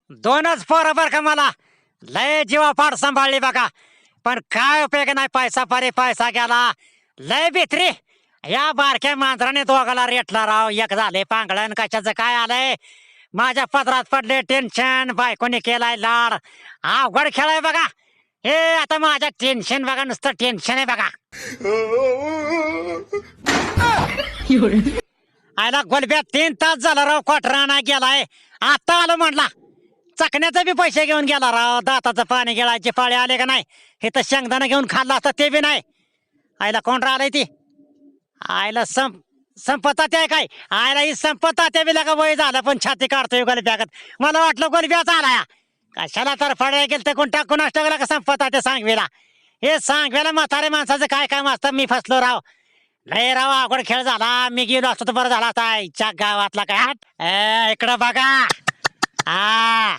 2च पोरं बर का मला लय जीवापाड सांभाळली बघा. पण काय उपयोग नाही, पैसा पारे पैसा गेला. लय भित्री या बारक्या मांजराने दोघाला रेटला राव. एक झाले पांगळण कशाचं काय आलंय. माझ्या पदरात पडले टेन्शन, बायकोने केलाय लाड. अवघड खेळाय बघा हे. आता माझ्या टेन्शन बघा, नुसतं टेन्शन आहे बघा. आयला गोलब्या 3 तास झाला राव, क्वार्टराना गेलाय. आता आलो म्हणला, चकण्याचे बी पैसे घेऊन गेला राव. दाताचं पाणी गिळायचे पाळे आले का नाही. हे तर शेंगदाणा घेऊन खाल्ला असता ते बी नाही. आयला कोण राहिलंय ती. आयला संपत्ता आहे काय. आयला ही संपत्ता त्या बिला का वय झालं पण छाती काढतोय गोलब्यागत. मला वाटलं गोलब्याच आलाय. कशाला तर फडायला गेलं तर कोण टाकून असतं का संपत्ता त्या सांगवीला. हे सांगव्याला म्हातारे माणसाचं काय काम असतं. मी फसलो राव. लय राव अवघड खेळ झाला. मी गेलो असतो तर बरं झाला आता. गावातला काय इकडं बघा. हा